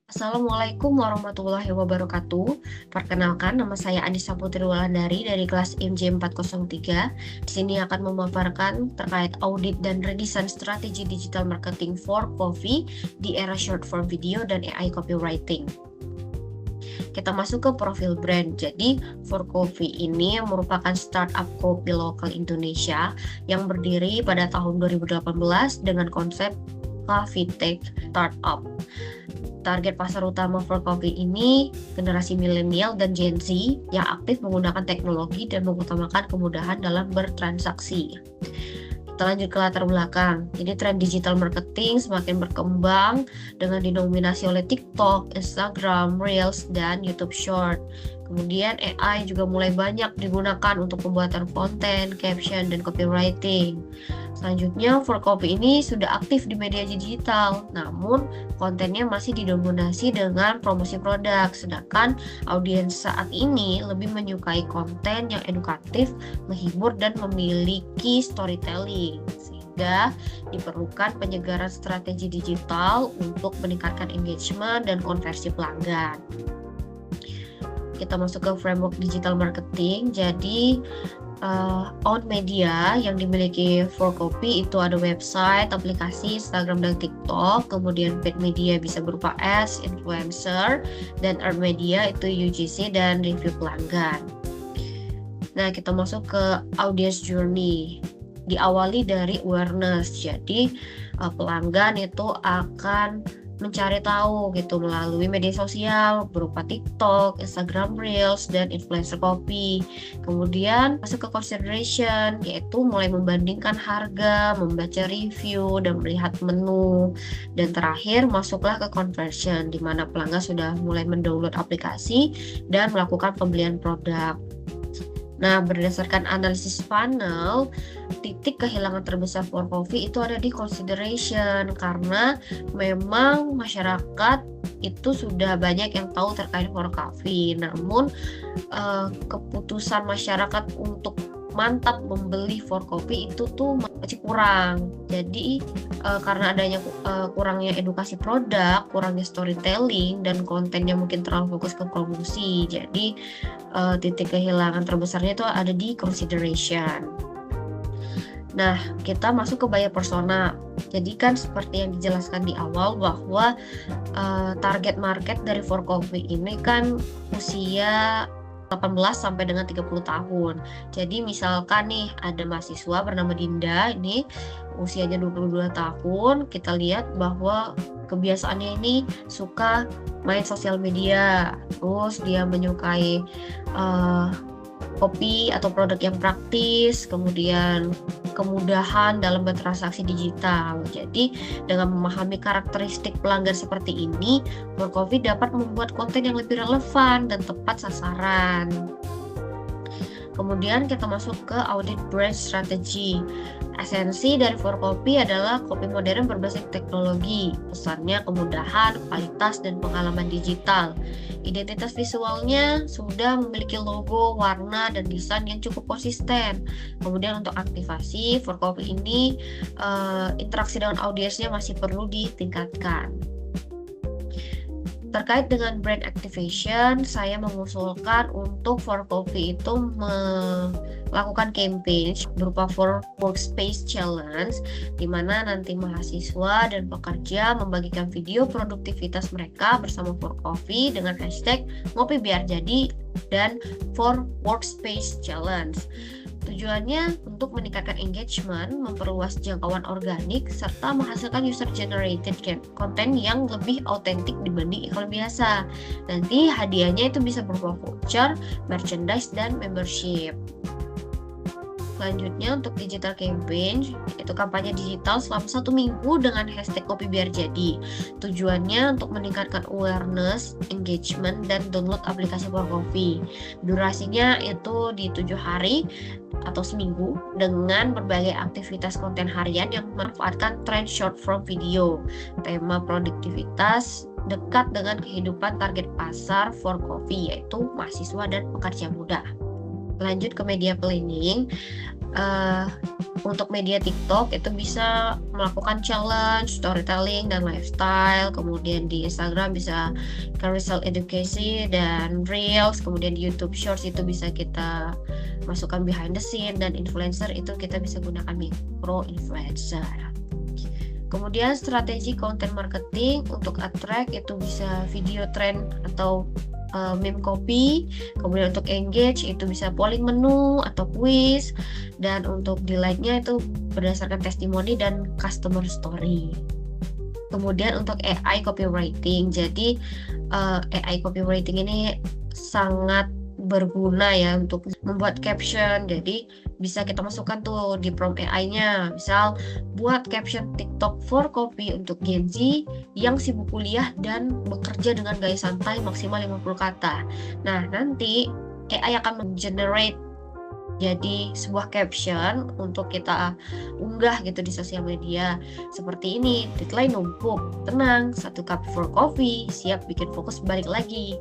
Assalamualaikum warahmatullahi wabarakatuh. Perkenalkan, nama saya Anissa Putri Wulandari dari kelas IMJ 403. Di sini akan memaparkan terkait audit dan redesign strategi digital marketing for coffee di era short form video dan AI copywriting. Kita masuk ke profil brand. Jadi, For Coffee ini merupakan startup kopi lokal Indonesia yang berdiri pada tahun 2018 dengan konsep Coffee Tech Startup. Target pasar utama For Coffee ini generasi milenial dan Gen Z yang aktif menggunakan teknologi dan mengutamakan kemudahan dalam bertransaksi. Kita lanjut ke latar belakang. Jadi tren digital marketing semakin berkembang dengan didominasi oleh TikTok, Instagram, Reels, dan YouTube Short. Kemudian AI juga mulai banyak digunakan untuk pembuatan konten, caption, dan copywriting. Selanjutnya, For Coffee ini sudah aktif di media digital, namun kontennya masih didominasi dengan promosi produk, sedangkan audiens saat ini lebih menyukai konten yang edukatif, menghibur, dan memiliki storytelling, sehingga diperlukan penyegaran strategi digital untuk meningkatkan engagement dan konversi pelanggan. Kita masuk ke framework digital marketing. Jadi owned media yang dimiliki For Coffee itu ada website, aplikasi, Instagram, dan TikTok. Kemudian paid media bisa berupa ads, influencer, dan earned media itu UGC dan review pelanggan. Nah, kita masuk ke audience journey. Diawali dari awareness. Jadi pelanggan itu akan mencari tahu gitu melalui media sosial berupa TikTok, Instagram Reels, dan influencer kopi. Kemudian masuk ke consideration, yaitu mulai membandingkan harga, membaca review, dan melihat menu. Dan terakhir masuklah ke conversion, di mana pelanggan sudah mulai mendownload aplikasi dan melakukan pembelian produk. Nah, berdasarkan analisis funnel, titik kehilangan terbesar For Coffee itu ada di consideration, karena memang masyarakat itu sudah banyak yang tahu terkait For Coffee, namun keputusan masyarakat untuk mantap membeli For Coffee itu tuh masih kurang. Jadi karena adanya kurangnya edukasi produk, kurangnya storytelling, dan kontennya mungkin terlalu fokus ke promosi. Jadi titik kehilangan terbesarnya itu ada di consideration. Nah, kita masuk ke buyer persona. Jadi kan seperti yang dijelaskan di awal bahwa target market dari For Coffee ini kan usia 18 sampai dengan 30 tahun. Jadi misalkan nih ada mahasiswa bernama Dinda, ini usianya 22 tahun, kita lihat bahwa kebiasaannya ini suka main sosial media, terus dia menyukai kopi atau produk yang praktis, kemudian kemudahan dalam bertransaksi digital. Jadi dengan memahami karakteristik pelanggan seperti ini, For Coffee dapat membuat konten yang lebih relevan dan tepat sasaran. Kemudian kita masuk ke audit brand strategy. Esensi dari For Coffee adalah kopi modern berbasis teknologi. Pesannya kemudahan, kualitas, dan pengalaman digital. Identitas visualnya sudah memiliki logo, warna, dan desain yang cukup konsisten. Kemudian untuk aktivasi, For Coffee ini interaksi dengan audiensnya masih perlu ditingkatkan. Terkait dengan brand activation, saya mengusulkan untuk For Coffee itu melakukan campaign berupa For Workspace Challenge, di mana nanti mahasiswa dan pekerja membagikan video produktivitas mereka bersama For Coffee dengan hashtag ngopi biar jadi dan For Workspace Challenge. Tujuannya untuk meningkatkan engagement, memperluas jangkauan organik, serta menghasilkan user-generated content yang lebih autentik dibanding iklan biasa. Nanti hadiahnya itu bisa berupa voucher, merchandise, dan membership. Selanjutnya untuk digital campaign, itu kampanye digital selama 1 minggu dengan hashtag kopi biar jadi. Tujuannya untuk meningkatkan awareness, engagement, dan download aplikasi For Coffee. Durasinya itu di 7 hari atau seminggu dengan berbagai aktivitas konten harian yang memanfaatkan tren short form video. Tema produktivitas dekat dengan kehidupan target pasar For Coffee, yaitu mahasiswa dan pekerja muda. Lanjut ke media planning. eh, untuk media TikTok itu bisa melakukan challenge, storytelling, dan lifestyle. Kemudian di Instagram bisa carousel education dan reels. Kemudian di YouTube Shorts itu bisa kita masukkan behind the scene, dan influencer itu kita bisa gunakan micro influencer. Kemudian strategi content marketing untuk attract itu bisa video trend atau meme copy. Kemudian untuk engage itu bisa polling menu atau quiz, dan untuk di like-nya itu berdasarkan testimoni dan customer story. Kemudian untuk AI copywriting, jadi AI copywriting ini sangat berguna ya untuk membuat caption. Jadi bisa kita masukkan tuh di prompt AI-nya, misal buat caption TikTok for copy untuk Gen Z yang sibuk kuliah dan bekerja dengan gaya santai maksimal 50 kata. Nah, nanti AI akan men-generate jadi sebuah caption untuk kita unggah gitu di sosial media. Seperti ini, deadline numpuk, tenang, 1 cup for coffee, siap bikin fokus balik lagi.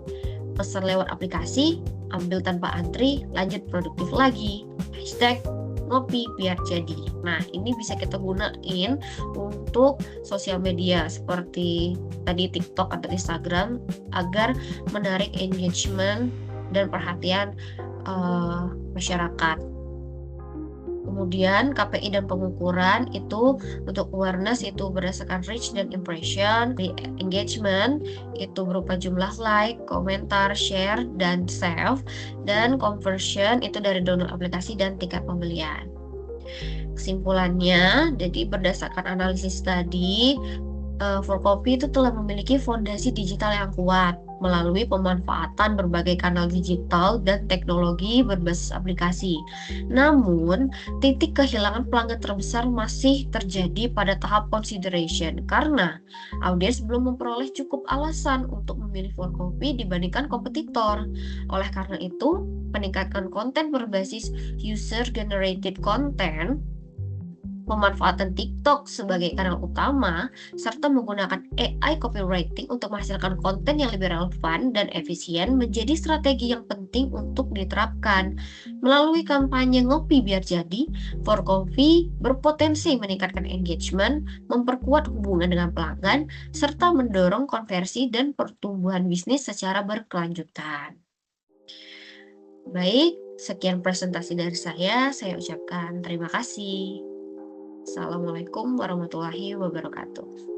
Pesan lewat aplikasi, ambil tanpa antri, lanjut produktif lagi. Hashtag ngopi biar jadi. Nah, ini bisa kita gunain untuk sosial media seperti tadi TikTok atau Instagram agar menarik engagement dan perhatian masyarakat. Kemudian KPI dan pengukuran itu untuk awareness itu berdasarkan reach dan impression. Di engagement itu berupa jumlah like, komentar, share, dan save. Dan conversion itu dari download aplikasi dan tingkat pembelian. Kesimpulannya, jadi berdasarkan analisis tadi, For Copy itu telah memiliki fondasi digital yang kuat melalui pemanfaatan berbagai kanal digital dan teknologi berbasis aplikasi. Namun, titik kehilangan pelanggan terbesar masih terjadi pada tahap consideration karena audiens belum memperoleh cukup alasan untuk memilih For Copy dibandingkan kompetitor. Oleh karena itu, peningkatan konten berbasis user-generated content, pemanfaatan TikTok sebagai kanal utama, serta menggunakan AI copywriting untuk menghasilkan konten yang lebih relevan dan efisien menjadi strategi yang penting untuk diterapkan. Melalui kampanye Ngopi Biar Jadi, For Coffee berpotensi meningkatkan engagement, memperkuat hubungan dengan pelanggan, serta mendorong konversi dan pertumbuhan bisnis secara berkelanjutan. Baik, sekian presentasi dari saya ucapkan terima kasih. Assalamualaikum warahmatullahi wabarakatuh.